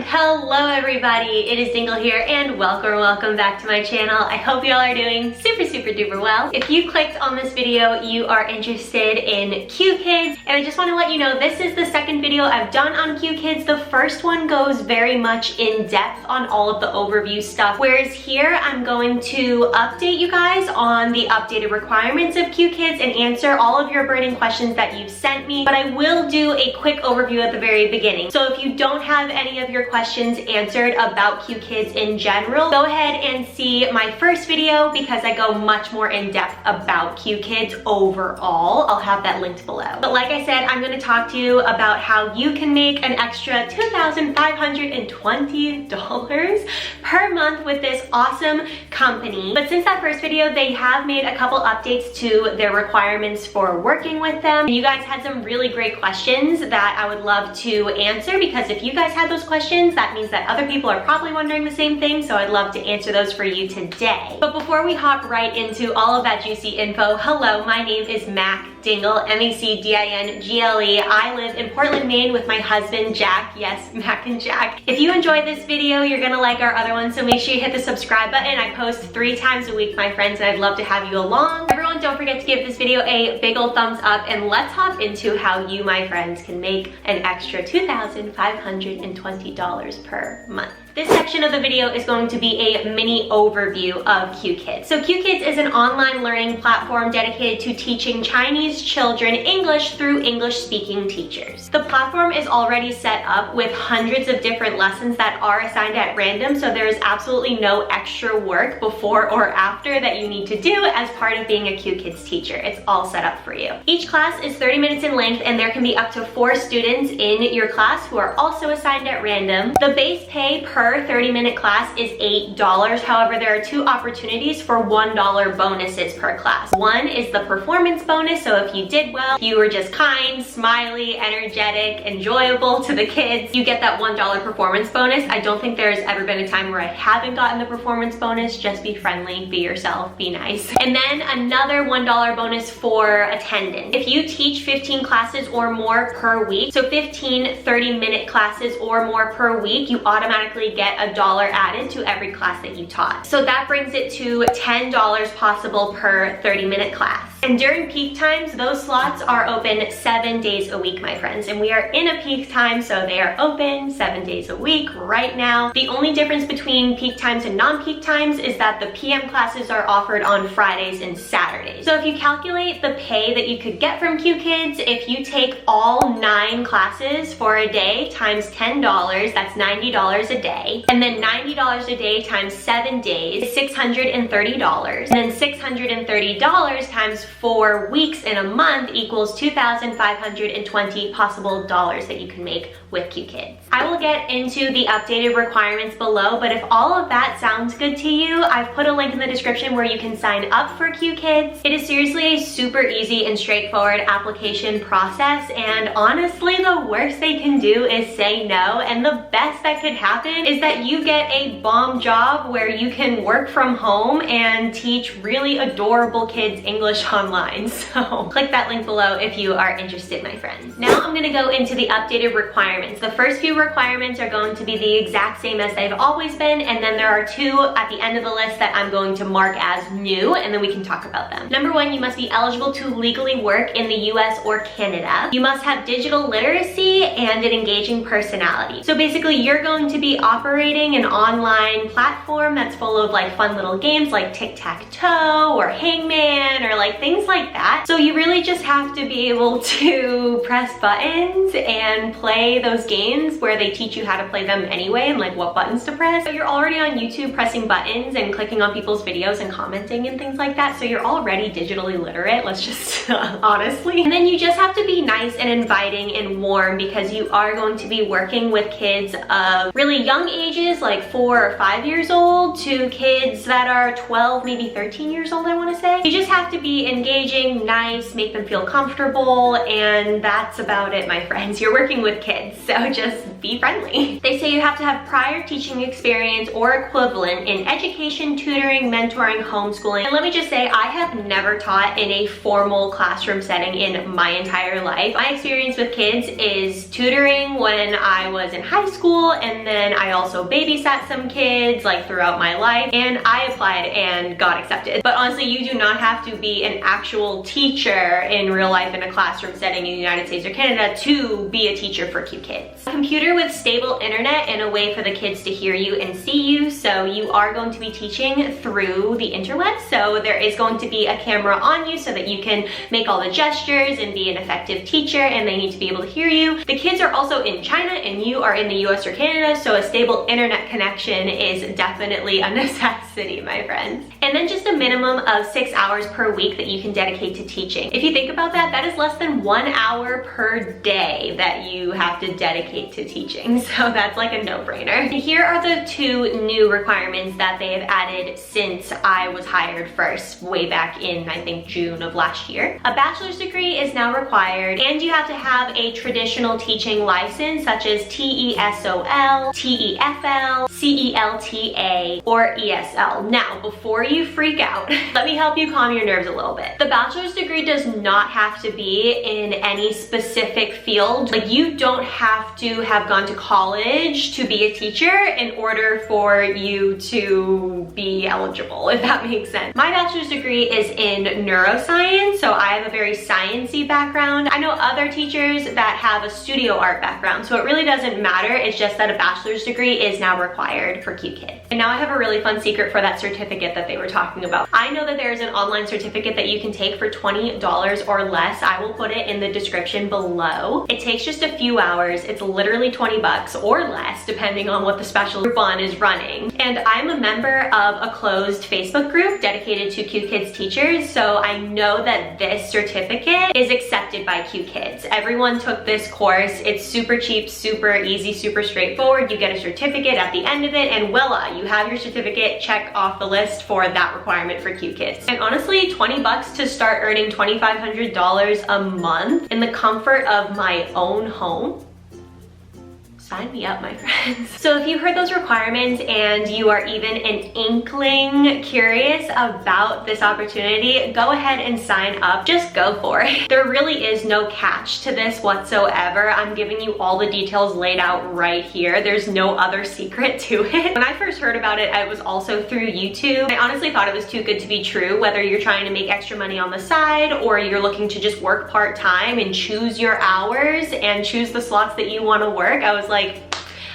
And hello everybody, it is Dingle here and welcome back to my channel. I hope you all are doing super duper well. If you clicked on this video, you are interested in Qkids, and I just want to let you know this is the second video I've done on Qkids. The first one goes very much in depth on all of the overview stuff, whereas here I'm going to update you guys on the updated requirements of Qkids and answer all of your burning questions that you've sent me, but I will do a quick overview at the very beginning. So if you don't have any of your questions answered about Qkids in general, go ahead and see my first video because I go much more in depth about Qkids overall. I'll have that linked below. But like I said, I'm going to talk to you about how you can make an extra $2,520 per month with this awesome company. But since that first video, they have made a couple updates to their requirements for working with them. You guys had some really great questions that I would love to answer, because if you guys had those questions, that means that other people are probably wondering the same thing, so I'd love to answer those for you today. But before we hop right into all of that juicy info, hello, my name is Mac Dingle, M-A-C-D-I-N-G-L-E. I live in Portland, Maine with my husband, Jack. Yes, Mac and Jack. If you enjoyed this video, you're gonna like our other ones, so make sure you hit the subscribe button. I post 3 times a week, my friends, and I'd love to have you along. Everyone, don't forget to give this video a big old thumbs up, and let's hop into how you, my friends, can make an extra $2,520 per month. This section of the video is going to be a mini overview of Qkids. So Qkids is an online learning platform dedicated to teaching Chinese children English through English-speaking teachers. The platform is already set up with hundreds of different lessons that are assigned at random, so there is absolutely no extra work before or after that you need to do as part of being a Qkids teacher. It's all set up for you. Each class is 30 minutes in length, and there can be up to 4 students in your class who are also assigned at random. The base pay per 30-minute class is $8. However, there are 2 opportunities for $1 bonuses per class. One is the performance bonus, so if you did well, you were just kind, smiley, energetic, enjoyable to the kids, you get that $1 performance bonus. I don't think there's ever been a time where I haven't gotten the performance bonus. Just be friendly, be yourself, be nice. And then another $1 bonus for attendance. If you teach 15 classes or more per week, so 15 30-minute classes or more per week, you automatically get $1 added to every class that you taught. So that brings it to $10 possible per 30-minute class. And during peak times, those slots are open 7 days a week, my friends. And we are in a peak time, so they are open 7 days a week right now. The only difference between peak times and non-peak times is that the PM classes are offered on Fridays and Saturdays. So if you calculate the pay that you could get from Qkids, if you take all 9 classes for a day times $10, that's $90 a day. And then $90 a day times 7 days is $630. And then $630 times 4 weeks in a month equals $2,520 possible dollars that you can make with Qkids. I will get into the updated requirements below, but if all of that sounds good to you, I've put a link in the description where you can sign up for Qkids. It is seriously a super easy and straightforward application process, and honestly, the worst they can do is say no, and the best that could happen is that you get a bomb job where you can work from home and teach really adorable kids English online. So click that link below if you are interested, my friends. Now I'm gonna go into the updated requirements. The first few requirements are going to be the exact same as they've always been, and then there are 2 at the end of the list that I'm going to mark as new, and then we can talk about them. Number 1, you must be eligible to legally work in the US or Canada. You must have digital literacy and an engaging personality. So basically, you're going to be operating an online platform that's full of like fun little games like tic-tac-toe or hangman or like things like that. So you really just have to be able to press buttons and play those games where they teach you how to play them anyway and like what buttons to press. So you're already on YouTube pressing buttons and clicking on people's videos and commenting and things like that. So you're already digitally literate, let's just honestly. And then you just have to be nice and inviting and warm, because you are going to be working with kids of really young ages, like 4 or 5 years old, to kids that are 12, maybe 13 years old, I want to say. You just have to be engaging, nice, make them feel comfortable, and that's about it, my friends. You're working with kids, so just be friendly. They say you have to have prior teaching experience or equivalent in education, tutoring, mentoring, homeschooling. And let me just say, I have never taught in a formal classroom setting in my entire life. My experience with kids is tutoring when I was in high school, and then I also babysat some kids like throughout my life, and I applied and got accepted. But honestly, you do not have to be an actual teacher in real life in a classroom setting in the United States or Canada to be a teacher for Qkids. A computer with stable internet and a way for the kids to hear you and see you, so you are going to be teaching through the interweb, so there is going to be a camera on you so that you can make all the gestures and be an effective teacher, and they need to be able to hear you. The kids are also in China and you are in the US or Canada, so a stable internet connection is definitely a necessity, my friends. And then just a minimum of 6 hours per week that you can dedicate to teaching. If you think about that, that is less than 1 hour per day that you have to dedicate to teaching, so that's like a no-brainer. Here are the 2 new requirements that they have added since I was hired first, way back in, I think, June of last year. A bachelor's degree is now required, and you have to have a traditional teaching license such as TESOL, TEFL, CELTA, or ESL. Now, before you freak out, let me help you calm your nerves a little bit. The bachelor's degree does not have to be in any specific field. Like, you don't have to have gone to college to be a teacher in order for you to be eligible, if that makes sense. My bachelor's degree is in neuroscience, so I have a very sciencey background. I know other teachers that have a studio art background, so it really doesn't matter. It's just that a bachelor's degree is now required for Qkids. And now I have a really fun secret for that certificate that they were talking about. I know that there's an online certificate that you can take for $20 or less. I will put it in the description below. It takes just a few hours. It's literally 20 bucks or less, depending on what the special coupon is running. And I'm a member of a closed Facebook group dedicated to Qkids teachers, so I know that this certificate is accepted by Qkids. Everyone took this course. It's super cheap, super easy, super straightforward. You get a certificate at the end of it, and voila, you have your certificate. Check off the list for that requirement for Qkids. And honestly, 20 bucks to start earning $2,500 a month in the comfort of my own home. Sign me up, my friends. So if you heard those requirements and you are even an inkling curious about this opportunity, go ahead and sign up. Just go for it. There really is no catch to this whatsoever. I'm giving you all the details laid out right here. There's no other secret to it. When I first heard about it, I was also through YouTube. I honestly thought it was too good to be true, whether you're trying to make extra money on the side or you're looking to just work part-time and choose your hours and choose the slots that you want to work. I was like,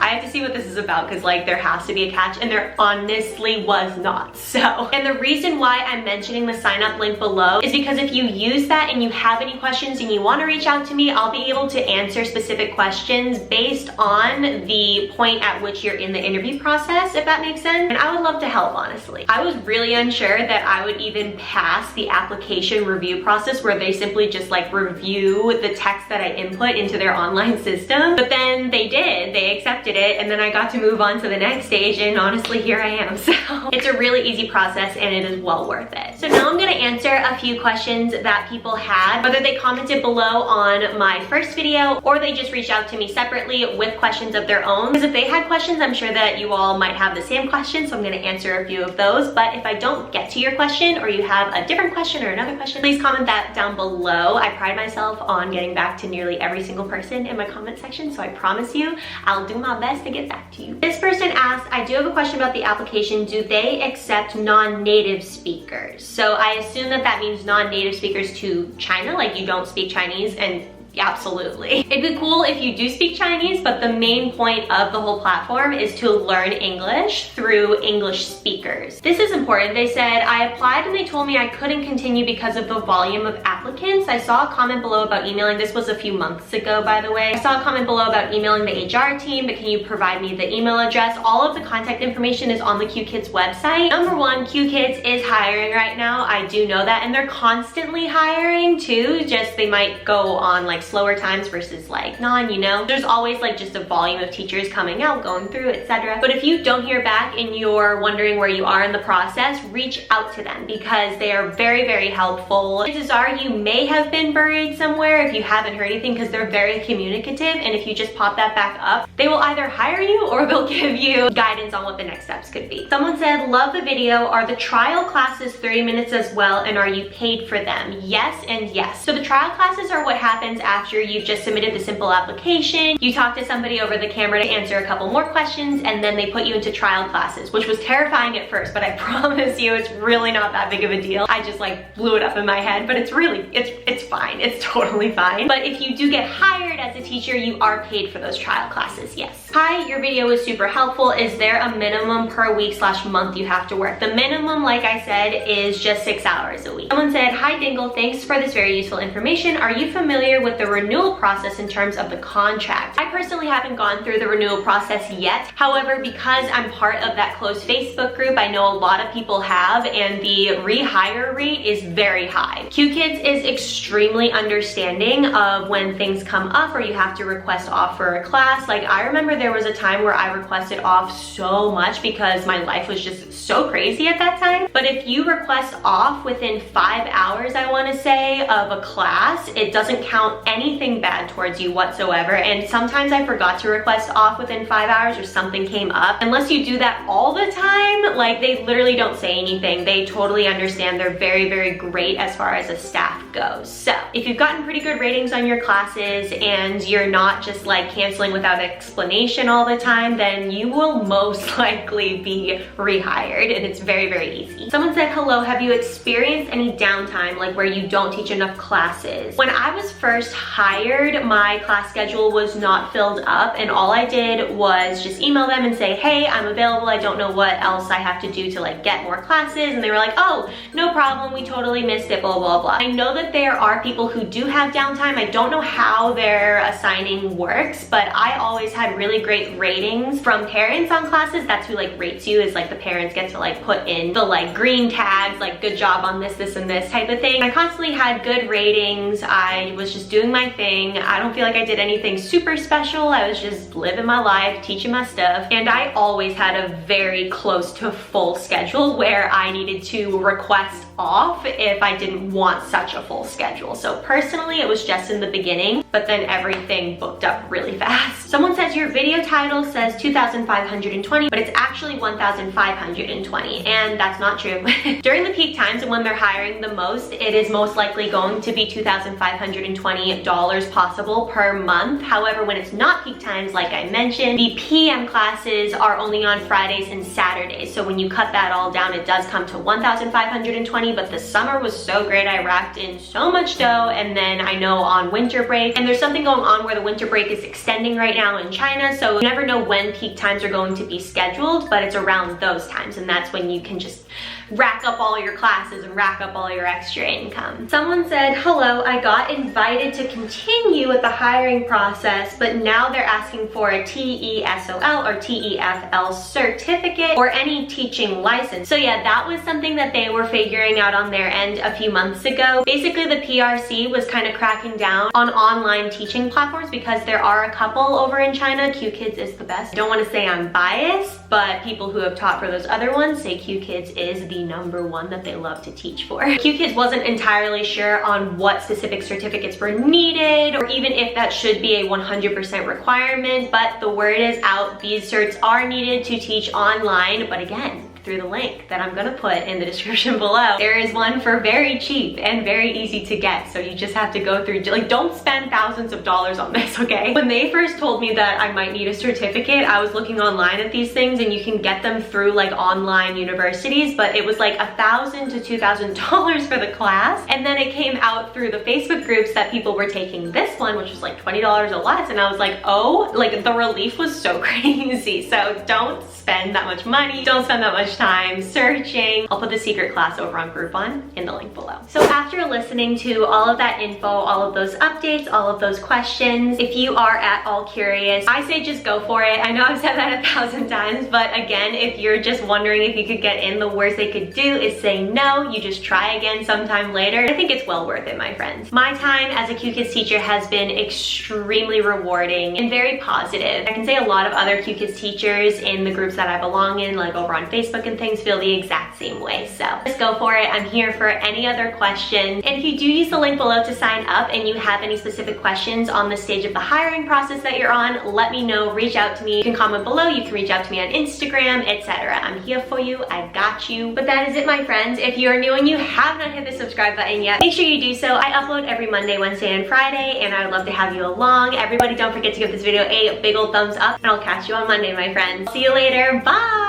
I have to see what this is about, because like there has to be a catch, and there honestly was not. So, and the reason why I'm mentioning the sign up link below is because if you use that and you have any questions and you want to reach out to me, I'll be able to answer specific questions based on the point at which you're in the interview process, if that makes sense. And I would love to help, honestly. I was really unsure that I would even pass the application review process, where they simply just like review the text that I input into their online system. But then they did, they accepted it, and then I got to move on to the next stage, and honestly, here I am. So it's a really easy process, and it is well worth it. So now I'm gonna answer a few questions that people had, whether they commented below on my first video or they just reached out to me separately with questions of their own. Because if they had questions, I'm sure that you all might have the same question, so I'm gonna answer a few of those. But if I don't get to your question, or you have a different question or another question, please comment that down below. I pride myself on getting back to nearly every single person in my comment section, so I promise you I'll do my best to get back to you. This person asked, I do have a question about the application. Do they accept non-native speakers? So I assume that that means non-native speakers to China, like you don't speak Chinese, and absolutely. It'd be cool if you do speak Chinese, but the main point of the whole platform is to learn English through English speakers. This is important. They said, I applied and they told me I couldn't continue because of the volume of applicants. I saw a comment below about emailing. This was a few months ago, by the way. I saw a comment below about emailing the HR team, but can you provide me the email address? All of the contact information is on the Qkids website. Number one, Qkids is hiring right now. I do know that, and they're constantly hiring too. Just they might go on like slower times versus like none, you know? There's always like just a volume of teachers coming out, going through, etc. But if you don't hear back and you're wondering where you are in the process, reach out to them because they are very, very helpful. Chances are you may have been buried somewhere if you haven't heard anything because they're very communicative, and if you just pop that back up, they will either hire you or they'll give you guidance on what the next steps could be. Someone said, love the video. Are the trial classes 30 minutes as well, and are you paid for them? Yes and yes. So the trial classes are what happens after you've just submitted the simple application. You talk to somebody over the camera to answer a couple more questions, and then they put you into trial classes, which was terrifying at first, but I promise you it's really not that big of a deal. I just like blew it up in my head, but it's really, it's fine. It's totally fine. But if you do get hired as a teacher, you are paid for those trial classes, yes. Hi, your video was super helpful. Is there a minimum per week / month you have to work? The minimum, like I said, is just 6 hours a week. Someone said, hi Dingle, thanks for this very useful information. Are you familiar with the renewal process in terms of the contract? I personally haven't gone through the renewal process yet. However, because I'm part of that closed Facebook group, I know a lot of people have, and the rehire rate is very high. Qkids is extremely understanding of when things come up or you have to request off for a class. Like, I remember there was a time where I requested off so much because my life was just so crazy at that time. But if you request off within 5 hours, I want to say, of a class, it doesn't count anything bad towards you whatsoever. And sometimes I forgot to request off within 5 hours or something came up. Unless you do that all the time, like, they literally don't say anything. They totally understand. They're very, very great as far as a staff goes. So if you've gotten pretty good ratings on your classes and you're not just like canceling without explanation all the time, then you will most likely be rehired, and it's very, very easy. Someone said, hello, have you experienced any downtime, like where you don't teach enough classes? When I was first hired, my class schedule was not filled up, and all I did was just email them and say, hey, I'm available. I don't know what else I have to do to like get more classes. And they were like, oh, no problem. We totally missed it, blah, blah, blah. I know that there are people who do have downtime. I don't know how their assigning works, but I always had really great ratings from parents on classes. That's who like rates you, is like the parents get to like put in the like green tags, like good job on this, this, and this type of thing. I constantly had good ratings. I was just doing my thing. I don't feel like I did anything super special. I was just living my life, teaching my stuff. And I always had a very close to full schedule where I needed to request off if I didn't want such a full schedule. So personally, it was just in the beginning, but then everything booked up really fast. Someone says your video title says 2,520, but it's actually 1,520, and that's not true. During the peak times and when they're hiring the most, it is most likely going to be $2,520 possible per month. However, when it's not peak times, like I mentioned, the PM classes are only on Fridays and Saturdays. So when you cut that all down, it does come to 1,520, but the summer was so great. I racked in so much dough, and then I know on winter break, and there's something going on where the winter break is extending right now in China, so you never know when peak times are going to be scheduled, but it's around those times, and that's when you can just rack up all your classes and rack up all your extra income. Someone said, hello, I got invited to continue with the hiring process, but now they're asking for a TESOL or TEFL certificate or any teaching license. So yeah, that was something that they were figuring out on their end a few months ago. Basically, the PRC was kind of cracking down on online teaching platforms because there are a couple over in China. Qkids is the best. I don't want to say I'm biased, but people who have taught for those other ones say Qkids is the #1 that they love to teach for. Qkids wasn't entirely sure on what specific certificates were needed, or even if that should be a 100% requirement, but the word is out. These certs are needed to teach online, but again, through the link that I'm gonna put in the description below, there is one for very cheap and very easy to get. So you just have to go through, like, don't spend thousands of dollars on this, okay? When they first told me that I might need a certificate, I was looking online at these things, and you can get them through like online universities, but it was like $1,000 to $2,000 for the class. And then it came out through the Facebook groups that people were taking this one, which was like $20 or less. And I was like, oh, like the relief was so crazy. So don't spend that much money. Don't spend that much time searching. I'll put the secret class over on Groupon in the link below. So after listening to all of that info, all of those updates, all of those questions, if you are at all curious, I say just go for it. I know I've said that 1,000 times, but again, if you're just wondering if you could get in, the worst they could do is say no. You just try again sometime later. I think it's well worth it, my friends. My time as a Qkids teacher has been extremely rewarding and very positive. I can say a lot of other Qkids teachers in the groups that I belong in, like over on Facebook and things, feel the exact same way. So just go for it. I'm here for any other questions. And if you do use the link below to sign up and you have any specific questions on the stage of the hiring process that you're on, let me know, reach out to me. You can comment below, you can reach out to me on Instagram, etc. I'm here for you, I got you. But that is it, my friends. If you are new and you have not hit the subscribe button yet, make sure you do so. I upload every Monday, Wednesday, and Friday, and I would love to have you along. Everybody, don't forget to give this video a big old thumbs up, and I'll catch you on Monday, my friends. See you later, bye!